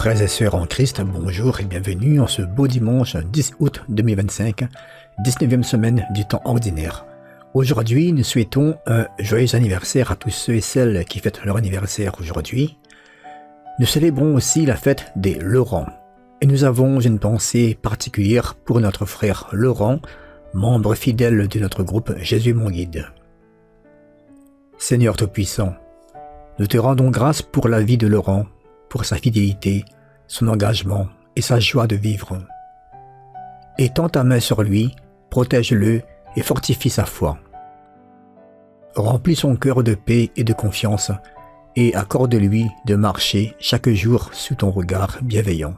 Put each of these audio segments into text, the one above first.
Frères et sœurs en Christ, bonjour et bienvenue en ce beau dimanche 10 août 2025, 19e semaine du temps ordinaire. Aujourd'hui, nous souhaitons un joyeux anniversaire à tous ceux et celles qui fêtent leur anniversaire aujourd'hui. Nous célébrons aussi la fête des Laurent. Et nous avons une pensée particulière pour notre frère Laurent, membre fidèle de notre groupe Jésus mon guide. Seigneur Tout-Puissant, nous te rendons grâce pour la vie de Laurent, pour sa fidélité, son engagement et sa joie de vivre. Étends ta main sur lui, protège-le et fortifie sa foi. Remplis son cœur de paix et de confiance et accorde-lui de marcher chaque jour sous ton regard bienveillant.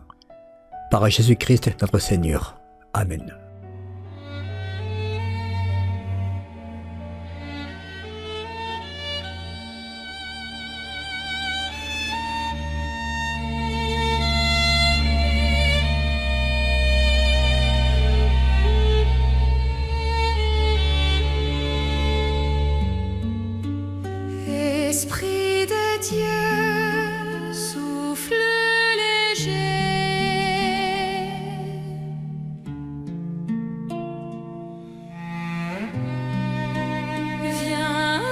Par Jésus-Christ notre Seigneur. Amen. Esprit de Dieu, souffle léger, viens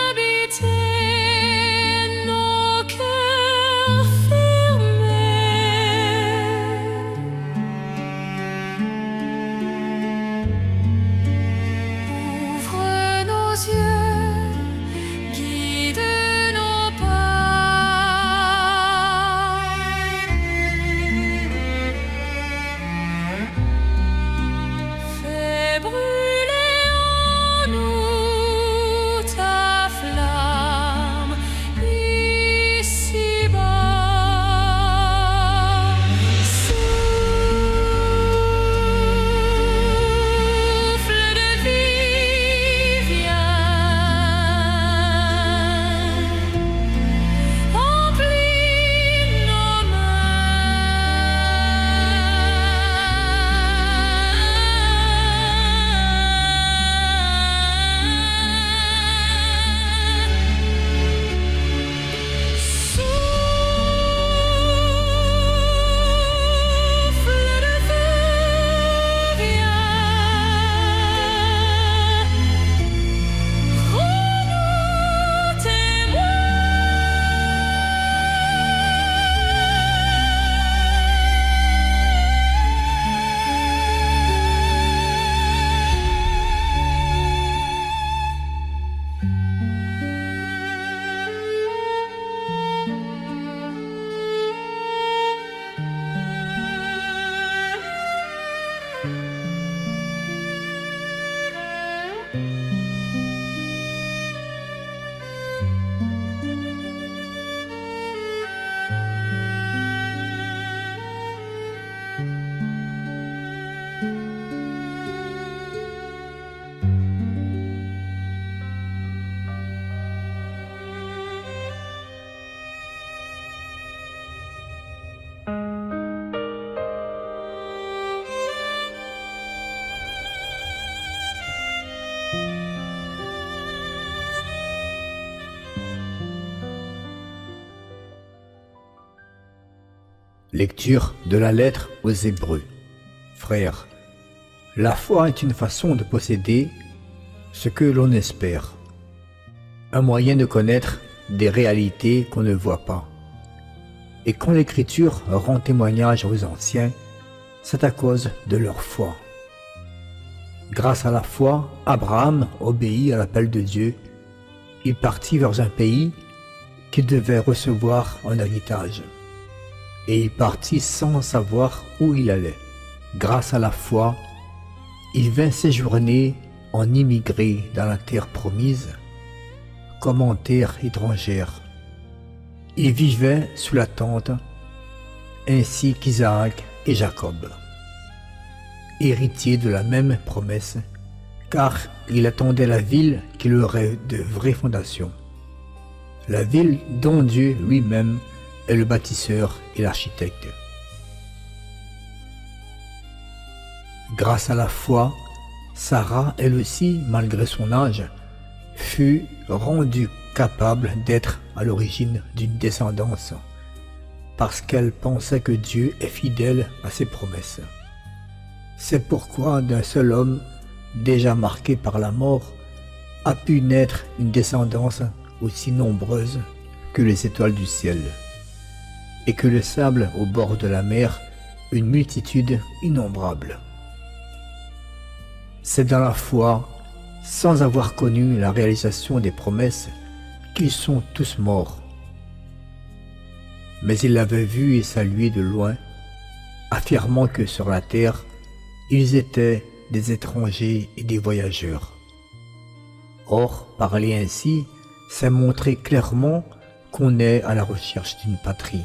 habiter nos cœurs fermés. Ouvre nos yeux, guide nos pas, fais brûler en nous ta flamme ici-bas. Souffle de vie, viens, remplis nos mains. Souffle de feu, viens, rends-nous Lecture de la lettre aux Hébreux. Frères, la foi est une façon de posséder ce que l'on espère, un moyen de connaître des réalités qu'on ne voit pas. Et quand l'Écriture rend témoignage aux anciens, c'est à cause de leur foi. Grâce à la foi, Abraham obéit à l'appel de Dieu. Il partit vers un pays qu'il devait recevoir en héritage. Et il partit sans savoir où il allait. Grâce à la foi, il vint séjourner en immigré dans la terre promise, comme en terre étrangère. Il vivait sous la tente, ainsi qu'Isaac et Jacob, héritiers de la même promesse, car il attendait la ville qui aurait de vraies fondations, la ville dont Dieu lui-même est le bâtisseur et l'architecte. Grâce à la foi, Sarah, elle aussi, malgré son âge, fut rendue capable d'être à l'origine d'une descendance parce qu'elle pensait que Dieu est fidèle à ses promesses. C'est pourquoi d'un seul homme, déjà marqué par la mort, a pu naître une descendance aussi nombreuse que les étoiles du ciel, et que le sable au bord de la mer, une multitude innombrable. C'est dans la foi, sans avoir connu la réalisation des promesses, qu'ils sont tous morts. Mais ils l'avaient vu et salué de loin, affirmant que sur la terre, ils étaient des étrangers et des voyageurs. Or, parler ainsi, c'est montrer clairement qu'on est à la recherche d'une patrie.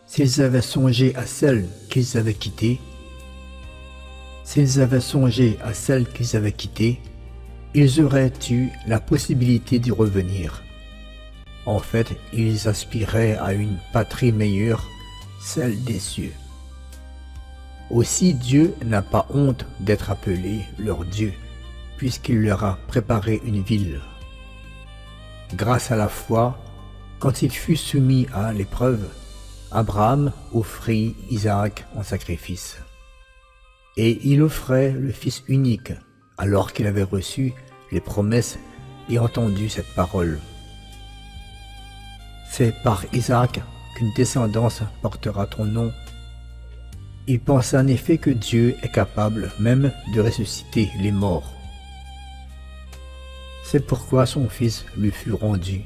S'ils avaient songé à celle qu'ils avaient quittée, ils auraient eu la possibilité d'y revenir. En fait, ils aspiraient à une patrie meilleure, celle des cieux. Aussi Dieu n'a pas honte d'être appelé leur Dieu, puisqu'il leur a préparé une ville. Grâce à la foi, quand il fut soumis à l'épreuve, Abraham offrit Isaac en sacrifice. Et il offrait le Fils unique, alors qu'il avait reçu les promesses et entendu cette parole. C'est par Isaac qu'une descendance portera ton nom. Il pensa en effet que Dieu est capable même de ressusciter les morts. C'est pourquoi son fils lui fut rendu.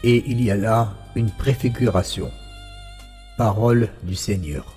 Et il y a là une préfiguration. Parole du Seigneur.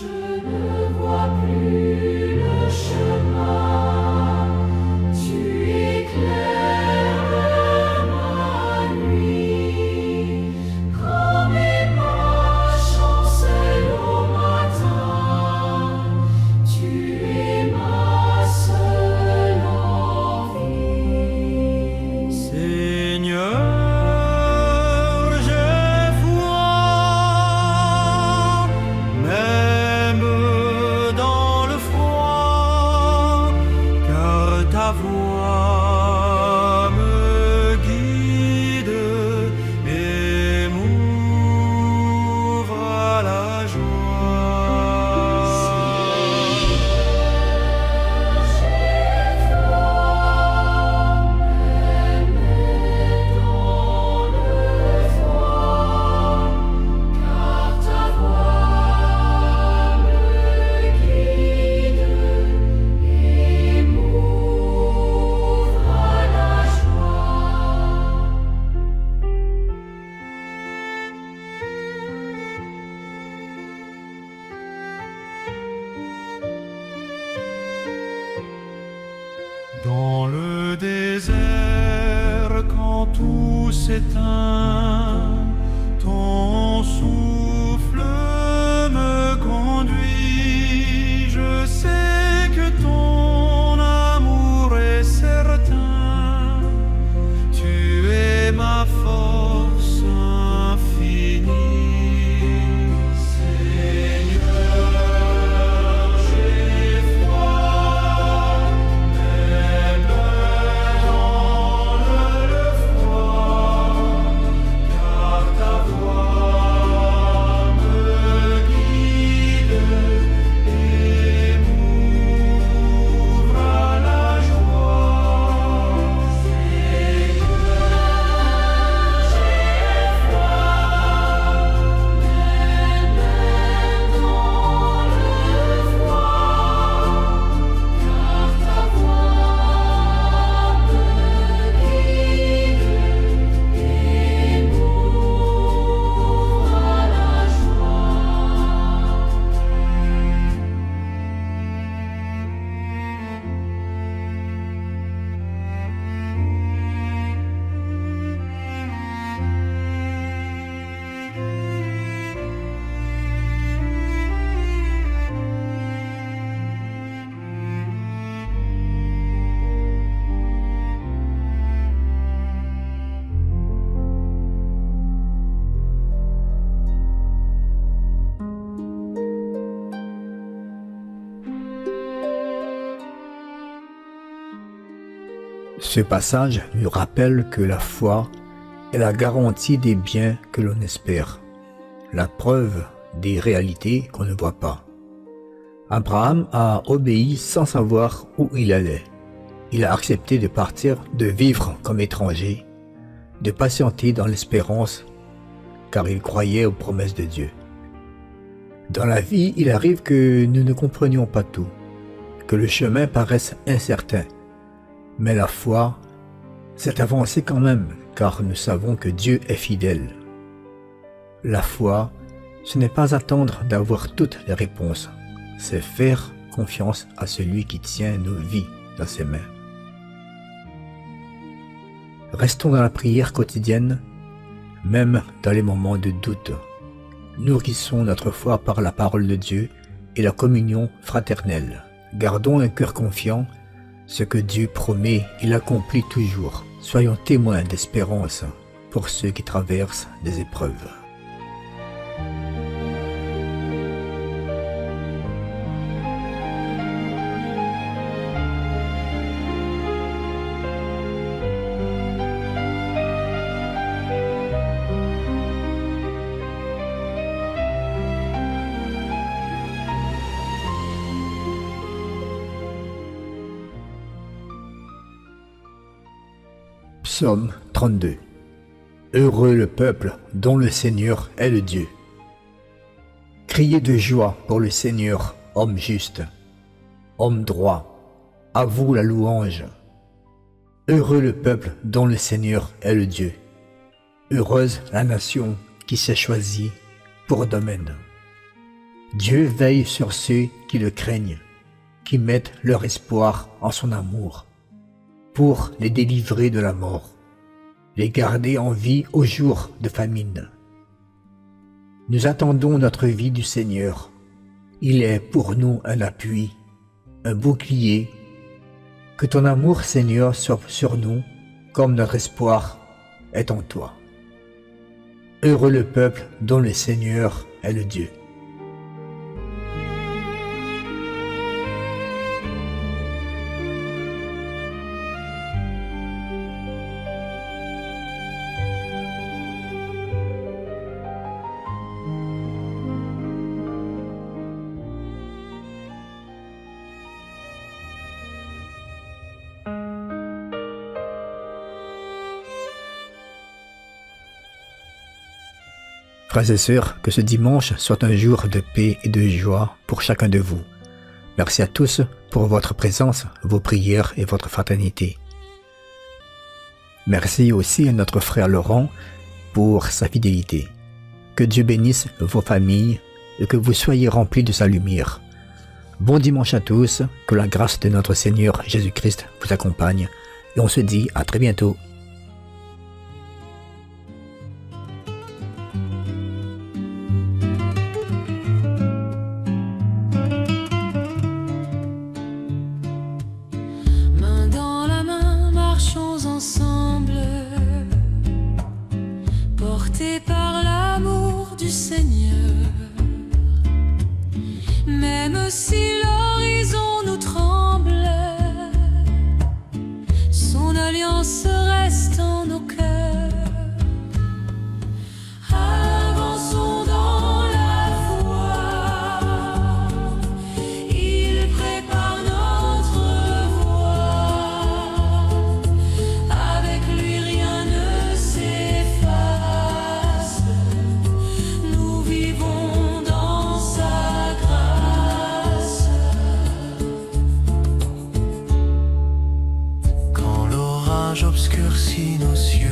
Je ne vois plus le chemin, tu éclaires ma nuit, comme ma chancelle au matin, tu es ma seule envie. Seigneur, j'ai foi, même dans le froid, car ta voix me guide et m'ouvre à la Dans le désert, quand tout s'éteint, ton souffle me conduit. Je sais que ton amour est certain. Tu es ma force infinie. Seigneur, j'ai foi. Car ta voix Ce passage nous rappelle que la foi est la garantie des biens que l'on espère, la preuve des réalités qu'on ne voit pas. Abraham a obéi sans savoir où il allait. Il a accepté de partir, de vivre comme étranger, de patienter dans l'espérance, car il croyait aux promesses de Dieu. Dans la vie, il arrive que nous ne comprenions pas tout, que le chemin paraisse incertain, mais la foi, c'est avancer quand même, car nous savons que Dieu est fidèle. La foi, ce n'est pas attendre d'avoir toutes les réponses, c'est faire confiance à celui qui tient nos vies dans ses mains. Restons dans la prière quotidienne, même dans les moments de doute. Nourrissons notre foi par la parole de Dieu et la communion fraternelle. Gardons un cœur confiant, ce que Dieu promet, il accomplit toujours. Soyons témoins d'espérance pour ceux qui traversent des épreuves. Psaume 32. Heureux le peuple dont le Seigneur est le Dieu. Criez de joie pour le Seigneur, homme juste, homme droit, à vous la louange. Heureux le peuple dont le Seigneur est le Dieu. Heureuse la nation qui s'est choisie pour domaine. Dieu veille sur ceux qui le craignent, qui mettent leur espoir en son amour, pour les délivrer de la mort, les garder en vie au jour de famine. Nous attendons notre vie du Seigneur. Il est pour nous un appui, un bouclier. Que ton amour, Seigneur, soit sur nous, comme notre espoir est en toi. Heureux le peuple dont le Seigneur est le Dieu. Frères et sœurs, que ce dimanche soit un jour de paix et de joie pour chacun de vous. Merci à tous pour votre présence, vos prières et votre fraternité. Merci aussi à notre frère Laurent pour sa fidélité. Que Dieu bénisse vos familles et que vous soyez remplis de sa lumière. Bon dimanche à tous, que la grâce de notre Seigneur Jésus-Christ vous accompagne et on se dit à très bientôt. Par l'amour du Seigneur, même si l'horizon nous tremble, son alliance reste en nos cœurs. Avançons dans la foi, il prépare notre voie, avec lui rien ne s'efface. Nous vivons dans sa grâce. Quand l'orage obscurcit nos cieux,